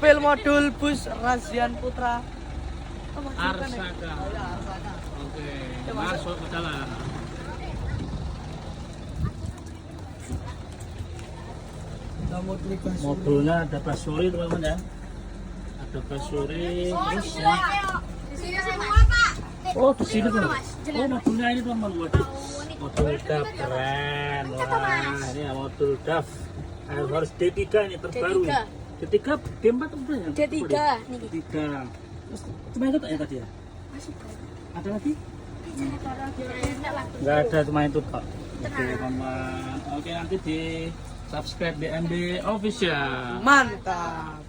mobil modul bus Razian Putra. Arsaka. Oke, masuk ke dalam. Mobilnya ada basuri teman-teman ya. Ada basuri terus ya. Di sini semua, Pak. Oh, di sini tuh. Oh, mobilnya ini teman-teman. Waduh. Mobil DAF keren. Wah, ini ya mobil DAF. Harus D3 ini terbaru. D3, D4 apa ya? D3 nih. D3. Terus cuma itu tak ya tadi ya? Ada lagi? Enggak ada, cuma itu Pak. Oke, teman-teman. Oke, nanti di subscribe DMD Official. Mantap.